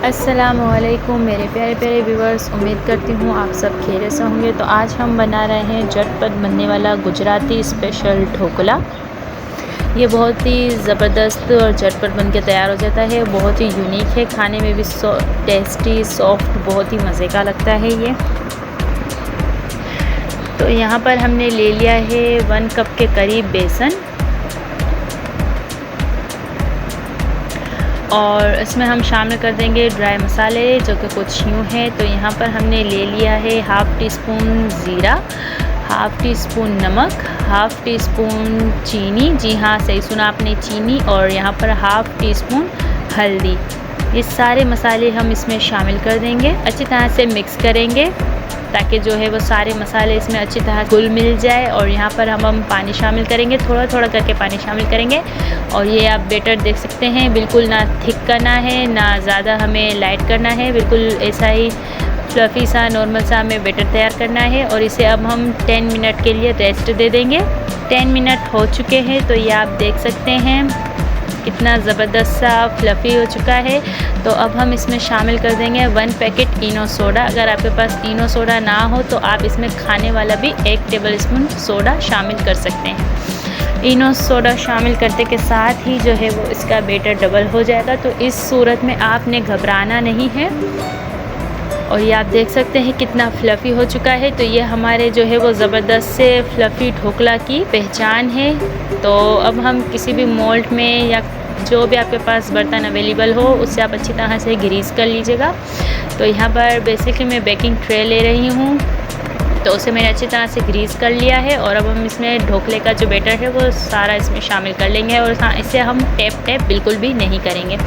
अस्सलामुअलैकुम मेरे प्यारे प्यारे व्यूवर्स, उम्मीद करती हूँ आप सब खैरियत से होंगे। तो आज हम बना रहे हैं झटपट बनने वाला गुजराती स्पेशल ढोकला। ये बहुत ही ज़बरदस्त और झटपट बन के तैयार हो जाता है। बहुत ही यूनिक है, खाने में भी टेस्टी सॉफ्ट बहुत ही मज़े का लगता है ये। तो यहाँ पर हमने ले लिया है 1 कप के करीब बेसन और इसमें हम शामिल कर देंगे ड्राई मसाले जो कि कुछ यूँ हैं। तो यहाँ पर हमने ले लिया है हाफ़ टी स्पून ज़ीरा, हाफ़ टी स्पून नमक, हाफ़ टी स्पून चीनी, जी हाँ सही सुना आपने, चीनी, और यहाँ पर हाफ़ टी स्पून हल्दी। ये सारे मसाले हम इसमें शामिल कर देंगे, अच्छी तरह से मिक्स करेंगे ताकि जो है वो सारे मसाले इसमें अच्छी तरह घुल मिल जाए। और यहाँ पर हम पानी शामिल करेंगे, थोड़ा थोड़ा करके पानी शामिल करेंगे। और ये आप बैटर देख सकते हैं, बिल्कुल ना थिक करना है ना ज़्यादा हमें लाइट करना है, बिल्कुल ऐसा ही फ्लफ़ी सा नॉर्मल सा हमें बैटर तैयार करना है। और इसे अब हम 10 मिनट के लिए रेस्ट दे देंगे। 10 मिनट हो चुके हैं, तो ये आप देख सकते हैं कितना ज़बरदस्त सा फ्लफ़ी हो चुका है। तो अब हम इसमें शामिल कर देंगे 1 पैकेट इनो सोडा। अगर आपके पास इनो सोडा ना हो तो आप इसमें खाने वाला भी 1 टेबल स्पून सोडा शामिल कर सकते हैं। इनो सोडा शामिल करने के साथ ही जो है वो इसका बैटर डबल हो जाएगा। तो इस सूरत में आपने घबराना नहीं है। और ये आप देख सकते हैं कितना फ्लफ़ी हो चुका है। तो ये हमारे जो है वो ज़बरदस्त से फ्लफ़ी ढोकला की पहचान है। तो अब हम किसी भी मोल्ड में या जो भी आपके पास बर्तन अवेलेबल हो उससे आप अच्छी तरह से ग्रीस कर लीजिएगा। तो यहाँ पर बेसिकली मैं बेकिंग ट्रे ले रही हूँ, तो उसे मैंने अच्छी तरह से ग्रीस कर लिया है। और अब हम इसमें ढोकले का जो बैटर है वो सारा इसमें शामिल कर लेंगे। और हाँ, इसे हम टैप बिल्कुल भी नहीं करेंगे।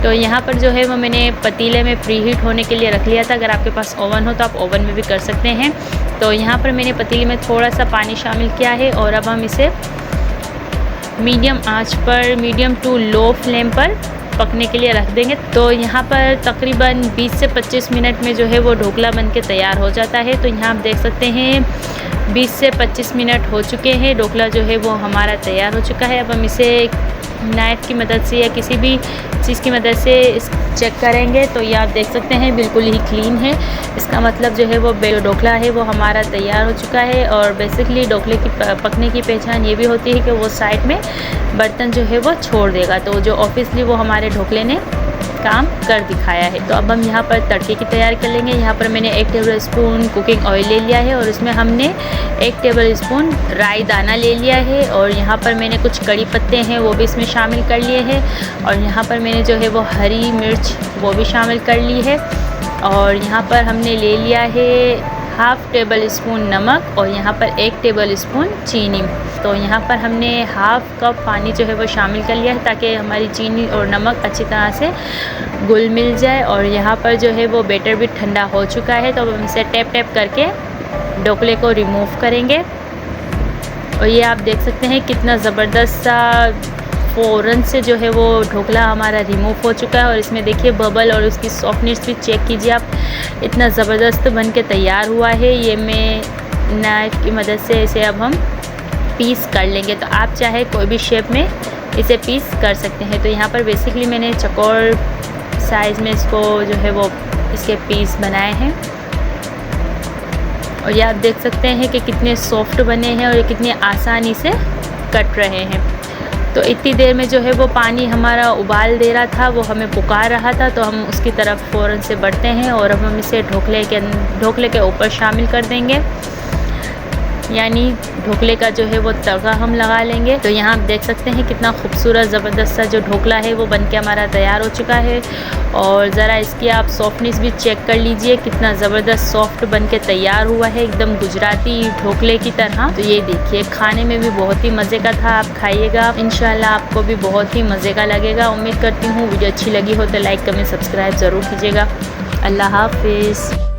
तो यहाँ पर जो है वो मैंने पतीले में प्री हीट होने के लिए रख लिया था। अगर आपके पास ओवन हो तो आप ओवन में भी कर सकते हैं। तो यहाँ पर मैंने पतीले में थोड़ा सा पानी शामिल किया है और अब हम इसे मीडियम आंच पर, मीडियम टू लो फ्लेम पर पकने के लिए रख देंगे। तो यहाँ पर तकरीबन 20 से 25 मिनट में जो है वो ढोकला बन के तैयार हो जाता है। तो यहाँ आप देख सकते हैं 20 से 25 मिनट हो चुके हैं, ढोकला जो है वो हमारा तैयार हो चुका है। अब हम इसे नाइफ़ की मदद से या किसी भी चीज़ की मदद से चेक करेंगे। तो ये आप देख सकते हैं बिल्कुल ही क्लीन है। इसका मतलब जो है वो ढोकला है वो हमारा तैयार हो चुका है। और बेसिकली ढोकले की पकने की पहचान ये भी होती है कि वो साइड में बर्तन जो है वो छोड़ देगा। तो जो ऑब्वियसली वो हमारे ढोकले ने काम कर दिखाया है। तो अब हम यहाँ पर तड़के की तैयारी कर लेंगे। यहाँ पर मैंने 1 टेबल स्पून कुकिंग ऑयल ले लिया है और इसमें हमने 1 टेबल स्पून राई दाना ले लिया है। और यहाँ पर मैंने कुछ कड़ी पत्ते हैं वो भी इसमें शामिल कर लिए हैं। और यहाँ पर मैंने जो है वो हरी मिर्च वो भी शामिल कर ली है। और यहाँ पर हमने ले लिया है हाफ़ टेबल स्पून नमक और यहाँ पर 1 टेबल स्पून चीनी। तो यहाँ पर हमने हाफ़ कप पानी जो है वो शामिल कर लिया है ताकि हमारी चीनी और नमक अच्छी तरह से घुल मिल जाए। और यहाँ पर जो है वो बैटर भी ठंडा हो चुका है। तो अब हम इसे टैप करके ढोकले को रिमूव करेंगे। और ये आप देख सकते हैं कितना ज़बरदस्त सा फ़ौरन से जो है वो ढोकला हमारा रिमूव हो चुका है। और इसमें देखिए बबल और उसकी सॉफ्टनेस भी चेक कीजिए आप, इतना ज़बरदस्त बन के तैयार हुआ है। ये मैं नाइफ़ की मदद से इसे अब हम पीस कर लेंगे। तो आप चाहे कोई भी शेप में इसे पीस कर सकते हैं। तो यहाँ पर बेसिकली मैंने चौकोर साइज़ में इसको जो है वो इसके पीस बनाए हैं। और ये आप देख सकते हैं कि कितने सॉफ्ट बने हैं और ये कितनी आसानी से कट रहे हैं। तो इतनी देर में जो है वो पानी हमारा उबाल दे रहा था, वो हमें पुकार रहा था। तो हम उसकी तरफ फ़ौरन से बढ़ते हैं और अब हम इसे ढोकले के ऊपर शामिल कर देंगे, यानी ढोकले का जो है वो तड़का हम लगा लेंगे। तो यहाँ आप देख सकते हैं कितना खूबसूरत ज़बरदस्त सा जो ढोकला है वो बनके हमारा तैयार हो चुका है। और ज़रा इसकी आप सॉफ्टनेस भी चेक कर लीजिए, कितना ज़बरदस्त सॉफ्ट बनके तैयार हुआ है, एकदम गुजराती ढोकले की तरह। तो ये देखिए खाने में भी बहुत ही मज़े का था, आप खाइएगा, इंशाल्लाह आपको भी बहुत ही मज़े का लगेगा। उम्मीद करती हूँ वीडियो अच्छी लगी हो तो लाइक कमेंट सब्सक्राइब ज़रूर कीजिएगा। अल्लाह हाफिज़।